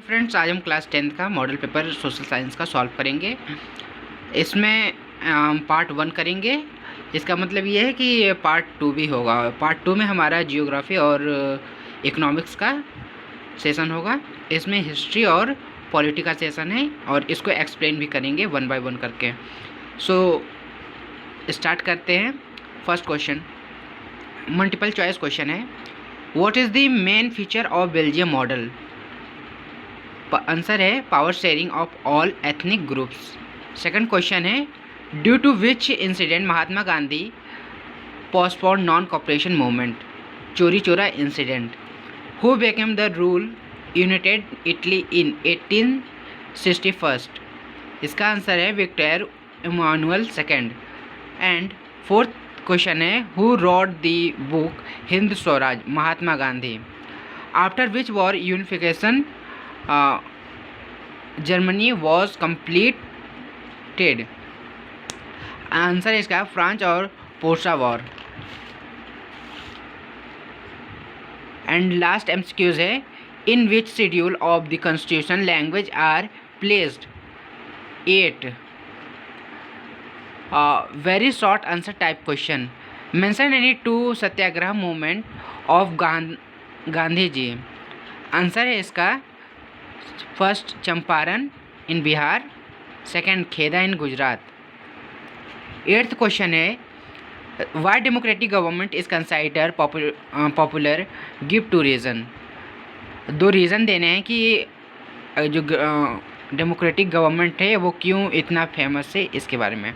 Friends, आज हम class 10th का मॉडल पेपर सोशल साइंस का सॉल्व करेंगे। इसमें पार्ट 1 करेंगे। इसका मतलब ये है कि पार्ट 2 भी होगा। पार्ट 2 में हमारा जियोग्राफी और इकोनॉमिक्स का सेशन होगा। इसमें हिस्ट्री और पॉलिटी का सेशन है और इसको एक्सप्लेन भी करेंगे 1 बाय 1 करके। सो स्टार्ट करते हैं। First question multiple choice question है। What is the main feature of Belgium model? Answer है power sharing of all ethnic groups. Second question है due to which incident Mahatma Gandhi postpone non cooperation movement? Chauri Chaura incident. Who became the rule united Italy in 1861? इसका answer है Victor Emmanuel second. And fourth question है who wrote the book Hind Swaraj? Mahatma Gandhi. After which war unification Germany was completed? Answer इसका France और Prussia war. And last MCQs है in which schedule of the constitution language are placed? 8। Very short answer type question. Mention any 2 satyagraha movement of Gandhi ji? Answer है इसका first Champaran in Bihar, second Kheda in Gujarat. 8th question है why democratic government is consider popular? Give 2 reason. 2 reason देने हैं कि जो democratic government है वो क्यों इतना फेमस है, इसके बारे में।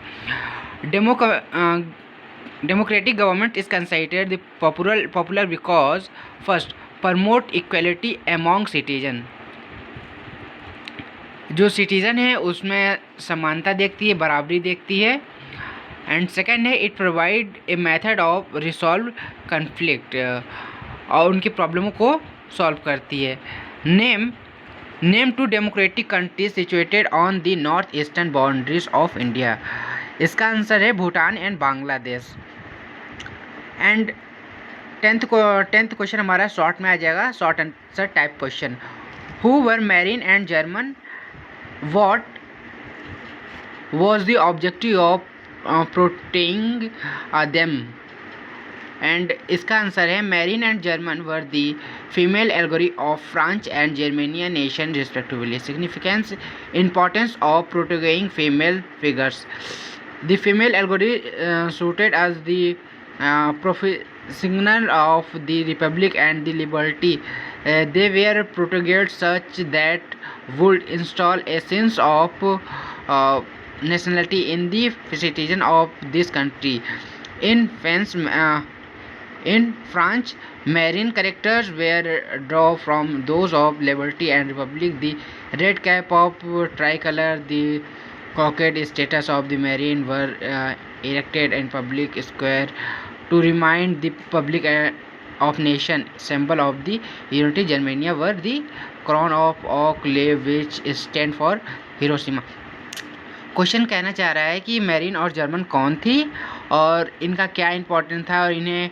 Democratic government is considered the popular because first promote equality among citizen. जो सिटीज़न है उसमें समानता देखती है, बराबरी देखती है। एंड सेकंड है it provide a method of resolve conflict, और उनकी प्रॉब्लमों को सॉल्व करती है। Name 2 democratic countries situated on the north eastern boundaries of India? इसका आंसर है Bhutan and Bangladesh. And 10th question हमारा शॉर्ट में आ जाएगा, short answer type question. Who were Marianne and German? What was the objective of protecting them? And इसका answer है Marianne and German were the female allegory of France and Germania nation respectively. Significance importance of protecting female figures. The female allegory suited as the professional of the republic and the liberty. They were protected such that would install a sense of nationality in the citizen of this country. In France, marine characters were drawn from those of liberty and republic. The red cap of tricolor, the cockade status of the marine were erected in public square to remind the public of nation. Symbol of the unity Germania were the crown of oak leaf which stand for Hiroshima. Question कहना चाह रहा है कि marine और German कौन थी और इनका क्या इम्पोर्टेंट था और इन्हें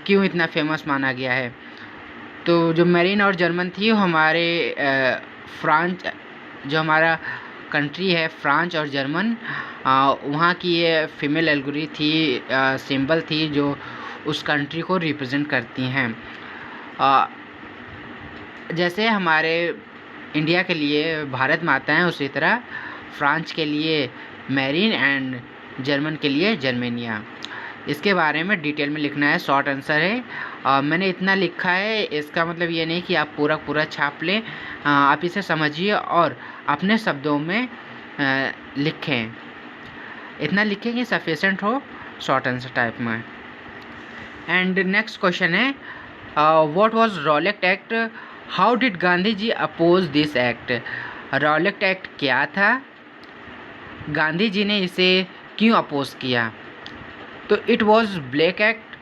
क्यों इतना फेमस माना गया है। तो जो मैरिन और जर्मन थी वो हमारे फ्रांस, जो हमारा कंट्री है फ्रांस और जर्मन, वहाँ की ये फीमेल एल्गोरी थी, सिंबल थी जो उस कंट्री को रिप्रेजेंट करती हैं। जैसे हमारे इंडिया के लिए भारत माता है, उसी तरह फ्रांस के लिए मैरिन एंड जर्मन के लिए जर्मेनिया। इसके बारे में डिटेल में लिखना है, शॉर्ट आंसर है। मैंने इतना लिखा है, इसका मतलब ये नहीं कि आप पूरा छाप लें। आप इसे समझिए और अपने शब्दों में लिखें। इतना लिखें कि सफिशेंट हो शॉर्ट आंसर टाइप में। एंड नेक्स्ट क्वेश्चन है what was Rowlatt act? How did Gandhi ji oppose this act? Rowlatt act क्या था? गांधी जी ने इसे क्यों अपोज किया? तो it was black act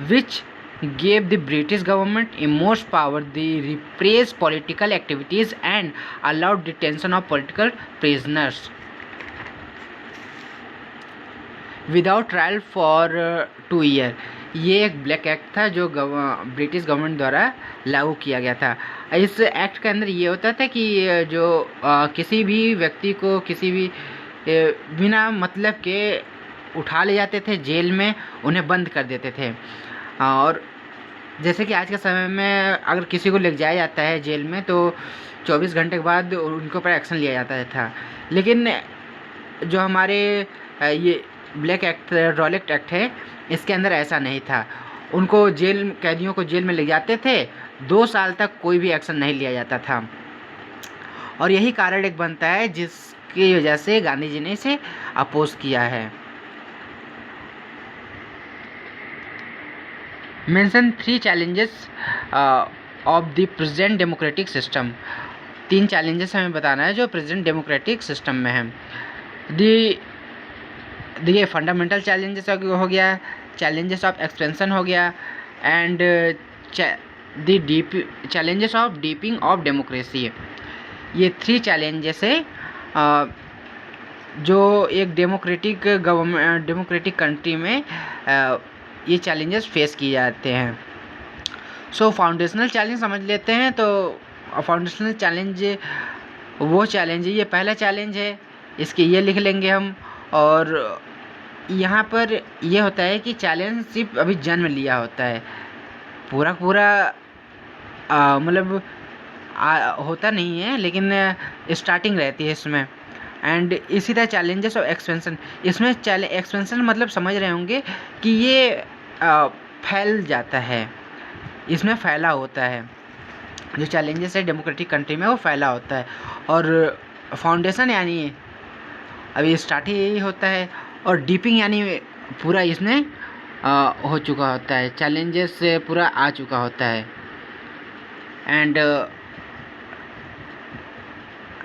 which gave the British government immense power, they repressed political activities and allowed detention of political prisoners without trial for 2 years. ये एक black act था जो ब्रिटिश गवर्नमेंट द्वारा लागू किया गया था। इस एक्ट के अंदर ये होता था कि जो किसी भी व्यक्ति को किसी भी बिना मतलब के उठा ले जाते थे जेल में, उन्हें बंद कर देते थे। और जैसे कि आज के समय में अगर किसी को ले जाया जाता है जेल में तो 24 घंटे के बाद उनके ऊपर एक्शन लिया जाता था। लेकिन जो हमारे ये ब्लैक एक्ट रॉलेट एक्ट है, इसके अंदर ऐसा नहीं था। उनको कैदियों को जेल में ले जाते थे, 2 साल तक कोई भी एक्शन नहीं लिया जाता था। और यही कारण एक बनता है जिसकी वजह से गांधी जी ने इसे अपोज किया है। Mention 3 challenges of the present democratic system. 3 challenges हमें बताना है जो प्रेजेंट डेमोक्रेटिक सिस्टम में है। ये फंडामेंटल चैलेंजेस हो गया, चैलेंजेस ऑफ एक्सपेंशन हो गया, and the deep challenges of डीपिंग of democracy. ये 3 चैलेंजेस है जो एक डेमोक्रेटिक कंट्री में ये चैलेंजेस फेस किए जाते हैं। सो फाउंडेशनल चैलेंज समझ लेते हैं। तो फाउंडेशनल चैलेंज वो चैलेंज है, ये पहला चैलेंज है, इसके ये लिख लेंगे हम। और यहाँ पर ये होता है कि चैलेंज सिर्फ अभी जन्म लिया होता है, पूरा मतलब होता नहीं है, लेकिन स्टार्टिंग रहती है इसमें। एंड इसी तरह चैलेंजेस ऑफ एक्सपेंशन, इसमें एक्सपेंशन मतलब समझ रहे होंगे कि ये फैल जाता है, इसमें फैला होता है। जो चैलेंजेस है डेमोक्रेटिक कंट्री में वो फैला होता है। और फाउंडेशन यानी अभी स्टार्ट ही होता है, और डीपिंग यानी पूरा इसमें हो चुका होता है, चैलेंजेस से पूरा आ चुका होता है। एंड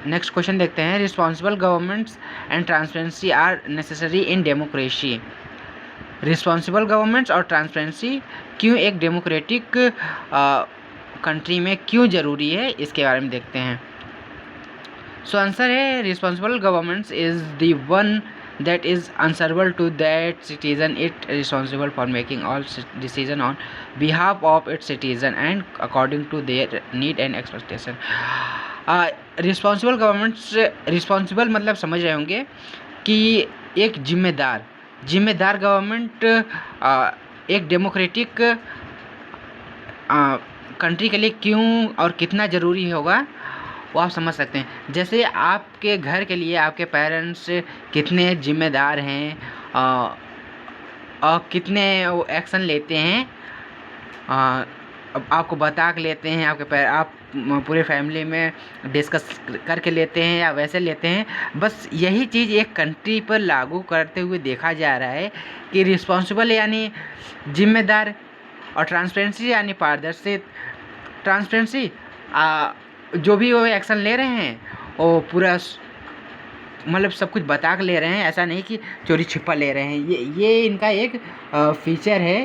नेक्स्ट क्वेश्चन देखते हैं। Responsible governments and transparency are necessary in democracy. Responsible governments और ट्रांसपेरेंसी क्यों एक डेमोक्रेटिक कंट्री में क्यों ज़रूरी है, इसके बारे में देखते हैं। सो आंसर है responsible governments is the one that is answerable to that citizen. It responsible for making all decision on behalf of its citizen and according to their need and expectation. Responsible governments, responsible मतलब समझ रहे होंगे कि एक जिम्मेदार government एक democratic country के लिए क्यों और कितना ज़रूरी होगा वो आप समझ सकते हैं। जैसे आपके घर के लिए आपके पेरेंट्स कितने जिम्मेदार हैं और कितने वो एक्शन लेते हैं, आपको बता के लेते हैं, आप पूरे फैमिली में डिस्कस करके लेते हैं या वैसे लेते हैं। बस यही चीज़ एक कंट्री पर लागू करते हुए देखा जा रहा है कि रिस्पॉन्सिबल यानी जिम्मेदार और ट्रांसपेरेंसी यानी पारदर्शी। ट्रांसपेरेंसी जो भी वो एक्शन ले रहे हैं वो पूरा मतलब सब कुछ बता के ले रहे हैं, ऐसा नहीं कि चोरी छिपा ले रहे हैं। ये इनका एक फीचर है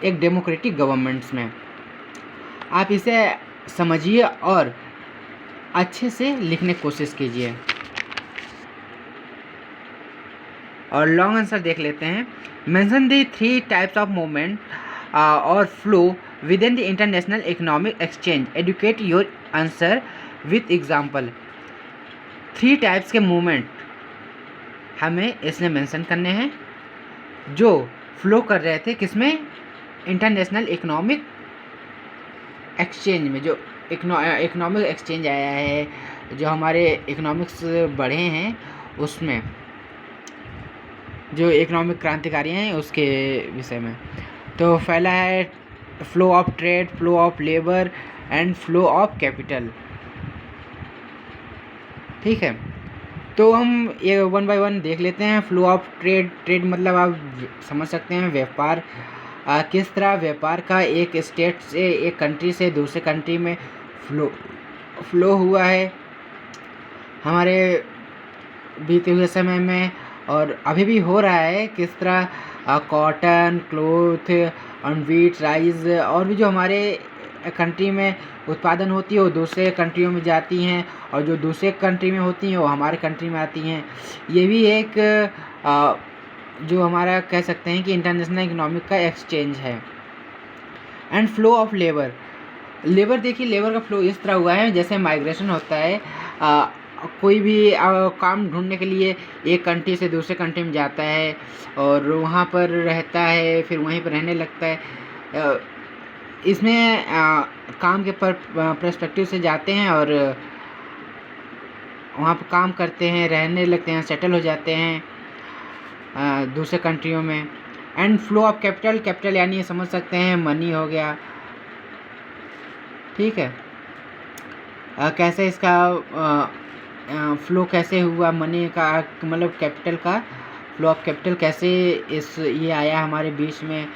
एक डेमोक्रेटिक गवर्नमेंट्स में। आप इसे समझिए और अच्छे से लिखने की कोशिश कीजिए। और लॉन्ग आंसर देख लेते हैं। Mention the 3 types of movement और flow within the international economic exchange. Educate your answer with example. 3 types के मूवमेंट हमें इसमें मेंशन करने हैं जो फ्लो कर रहे थे किसमें, इंटरनेशनल इकोनॉमिक एक्सचेंज में। जो इकोनॉमिक एक्सचेंज आया है, जो हमारे इकोनॉमिक्स बढ़े हैं उसमें, जो इकोनॉमिक क्रांतिकारी हैं उसके विषय में। तो पहला है flow of trade, flow of labour and flow of capital. ठीक है, तो हम ये 1 बाय 1 देख लेते हैं। फ्लो ऑफ ट्रेड मतलब आप समझ सकते हैं व्यापार। किस तरह व्यापार का एक स्टेट से एक कंट्री से दूसरे कंट्री में फ्लो हुआ है हमारे बीते हुए समय में, और अभी भी हो रहा है। किस तरह कॉटन, क्लोथ और वीट, राइस और भी जो हमारे कंट्री में उत्पादन होती है वो दूसरे कंट्रियों में जाती हैं, और जो दूसरे कंट्री में होती हैं वो हमारे कंट्री में आती हैं। ये भी एक जो हमारा कह सकते हैं कि इंटरनेशनल इकोनॉमिक का एक्सचेंज है। And flow of labour, labour देखिए लेबर का फ्लो इस तरह हुआ है जैसे माइग्रेशन होता है, कोई भी काम ढूंढने के लिए एक कंट्री से दूसरे कंट्री में जाता है और वहाँ पर रहता है, फिर वहीं पर रहने लगता है। इसमें काम के पर्सपेक्टिव से जाते हैं और वहाँ पर काम करते हैं, रहने लगते हैं, सेटल हो जाते हैं दूसरे कंट्रियों में। And flow of capital, capital यानी समझ सकते हैं मनी हो गया, ठीक है। कैसे इसका फ्लो कैसे हुआ मनी का, मतलब कैपिटल का फ्लो ऑफ कैपिटल कैसे ये आया हमारे बीच में।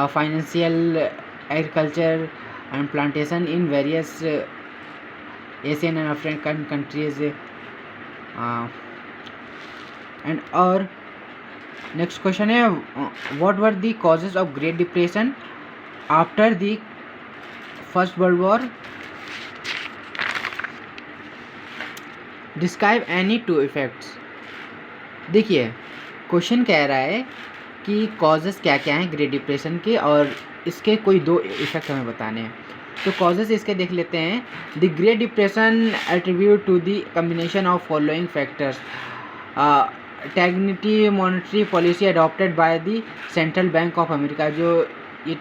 Financial, agriculture and plantation in various Asian and African countries. And और नेक्स्ट क्वेश्चन है what were the causes of great depression after the first world war, describe any two effects. देखिए question कह रहा है कि कॉजेस क्या क्या हैं ग्रेट डिप्रेशन के और इसके कोई 2 इफेक्ट हमें बताने हैं। तो कॉजेस इसके देख लेते हैं। The great depression attribute to the combination of following factors, stagnative monetary policy adopted by the central bank of America. जो ये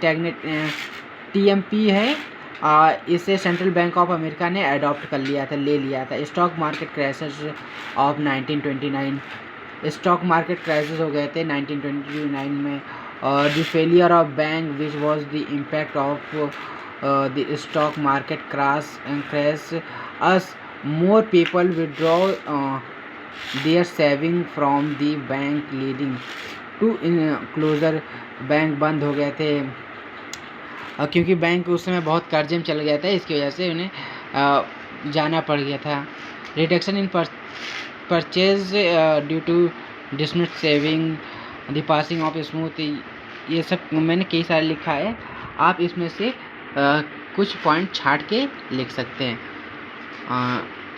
TMP है, इसे सेंट्रल बैंक ऑफ अमेरिका ने अडॉप्ट कर लिया था, ले लिया था। Stock market crisis of 1929, stock market crisis हो गए थे 1929 में। और the failure of bank which was the impact of the stock market crash as more people withdraw their saving from the bank leading to closure. Bank बंद हो गए थे क्योंकि बैंक उस समय बहुत कर्जे में चल गया था, इसकी वजह से उन्हें जाना पड़ गया था। Reduction in purchase due to dismissed saving, the passing of smooth, ये सब मैंने कई सारे लिखा है, आप इसमें से कुछ पॉइंट छाट के लिख सकते हैं।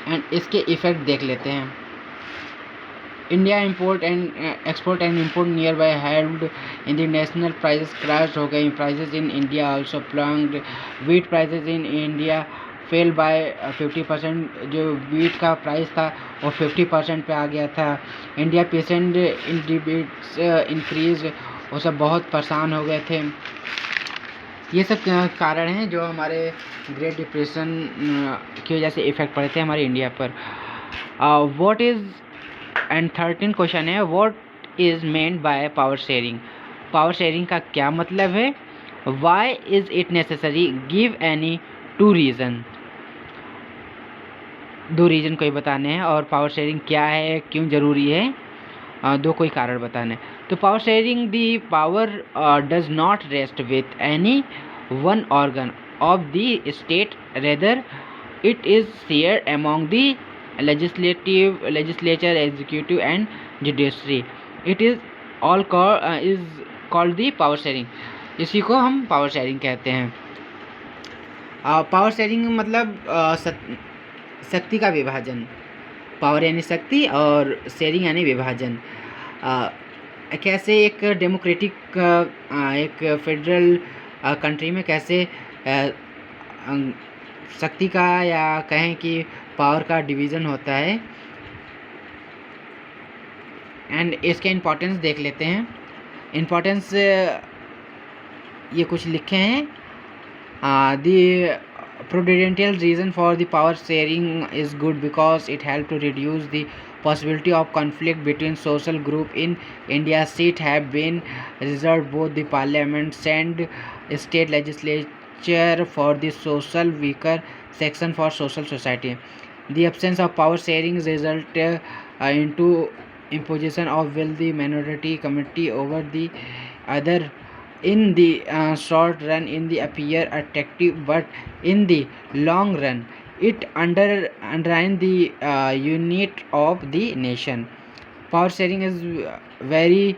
एंड इसके इफ़ेक्ट देख लेते हैं। India import and export and import near by helped in the national prices crash हो गई, prices in India also plunged, wheat prices in India fell by 50%, जो वीट का प्राइस था वो 50% पे आ गया था। इंडिया पेशेंट इन डिबिट्स इंक्रीज, वो सब बहुत परेशान हो गए थे। ये सब कारण हैं जो हमारे ग्रेट डिप्रेशन की वजह से इफ़ेक्ट पड़े थे हमारे इंडिया पर। व्हाट इज़ एंड 13 क्वेश्चन है what is meant by power sharing. Power sharing का क्या मतलब है, why is it necessary, give any 2 reason. 2 reason कोई बताने हैं। और पावर शेयरिंग क्या है, क्यों ज़रूरी है, 2 कोई कारण बताने। तो power sharing the power does not rest with any one organ of the state, rather it is shared among the legislature, executive and judiciary. It is all called the power sharing. इसी को हम power sharing कहते हैं। Power sharing मतलब शक्ति का विभाजन। Power यानी शक्ति और शेयरिंग यानी विभाजन। कैसे एक डेमोक्रेटिक एक फेडरल कंट्री में कैसे शक्ति का या कहें कि पावर का डिवीज़न होता है। एंड इसके इम्पोर्टेंस देख लेते हैं। इम्पोर्टेंस ये कुछ लिखे हैं। The prudential reason for the power sharing is good because it help to reduce the possibility of conflict between social group in India. Seat have been reserved both the parliaments and state legislature for the social weaker section for social society. The absence of power sharing result into imposition of will the minority committee over the other. In the short run in the appear attractive, but in the long run it undermines the unit of the nation. Power sharing is very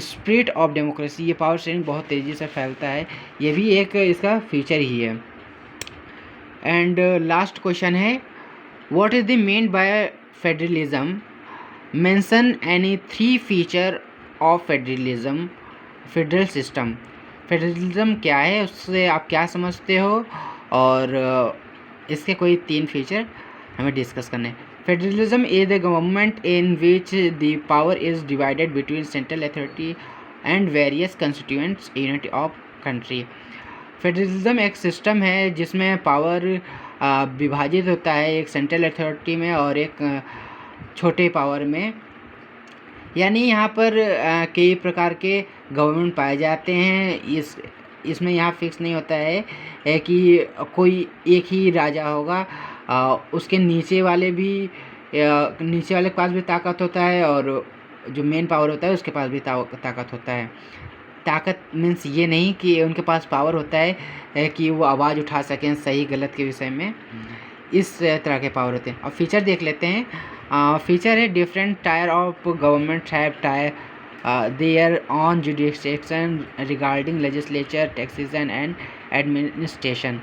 spirit of democracy. ये power sharing बहुत तेज़ी से फैलता है, ये भी एक इसका फीचर ही है। एंड लास्ट क्वेश्चन है what is the mean by federalism, mention any 3 feature of federalism, federal system. Federalism क्या है, उससे आप क्या समझते हो, और इसके कोई 3 फीचर हमें डिस्कस करने हैं। Federalism is the government in which the power is divided between central authority and various constituents unit of country. Federalism एक सिस्टम है जिसमें पावर विभाजित होता है, एक सेंट्रल अथॉरिटी में और एक छोटे पावर में। यानी यहाँ पर कई प्रकार के गवर्नमेंट पाए जाते हैं। इसमें यहाँ फिक्स नहीं होता है कि कोई एक ही राजा होगा, उसके नीचे वाले के पास भी ताकत होता है, और जो मेन पावर होता है उसके पास भी ताकत होता है। ताकत मीन्स ये नहीं कि उनके पास पावर होता है कि वो आवाज़ उठा सकें सही गलत के विषय में, इस तरह के पावर होते हैं। अब फीचर देख लेते हैं। फीचर है different tier of government have tier there on jurisdiction regarding legislature, taxation and administration.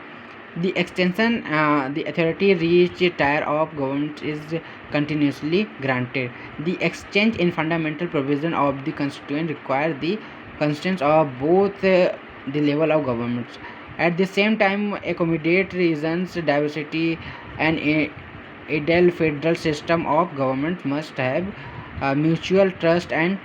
The extension the authority reach tier of government is continuously granted. The exchange in fundamental provision of the constitution require the consent of both the level of governments. At the same time, accommodate reasons diversity and ideal federal system of government must have mutual trust and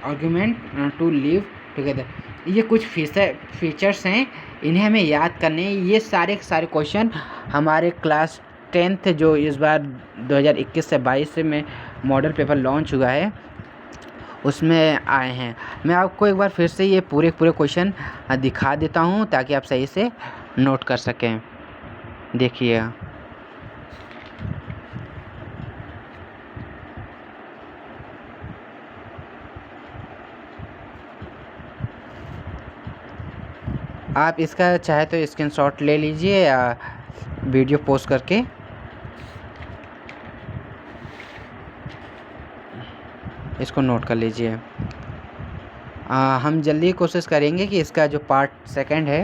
argument to live together. ये कुछ features हैं, इन्हें हमें याद करने हैं। ये सारे क्वेश्चन हमारे क्लास 10th जो इस बार 2021 से 22 में मॉडल पेपर लॉन्च हुआ है उसमें आए हैं। मैं आपको एक बार फिर से ये पूरे क्वेश्चन दिखा देता हूँ ताकि आप सही से नोट कर सकें। देखिए, आप इसका चाहे तो स्क्रीनशॉट ले लीजिए या वीडियो पोस्ट करके इसको नोट कर लीजिए। हम जल्दी कोशिश करेंगे कि इसका जो पार्ट 2 है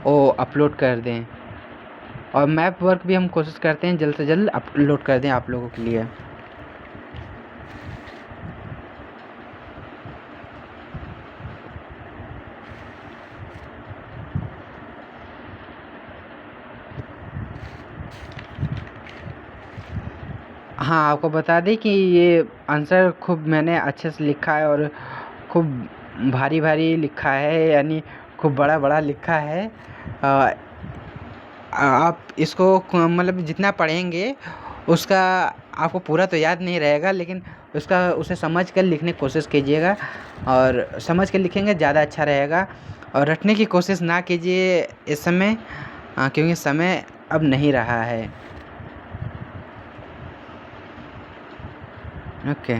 वो अपलोड कर दें, और मैप वर्क भी हम कोशिश करते हैं जल्द से जल्द अपलोड कर दें आप लोगों के लिए। हाँ, आपको बता दें कि ये आंसर खूब मैंने अच्छे से लिखा है और खूब भारी लिखा है, यानी खूब बड़ा लिखा है। आप इसको मतलब जितना पढ़ेंगे उसका आपको पूरा तो याद नहीं रहेगा, लेकिन उसे समझ कर लिखने की कोशिश कीजिएगा, और समझ कर लिखेंगे ज़्यादा अच्छा रहेगा। और रटने की कोशिश ना कीजिए इस समय, क्योंकि समय अब नहीं रहा है। ओके।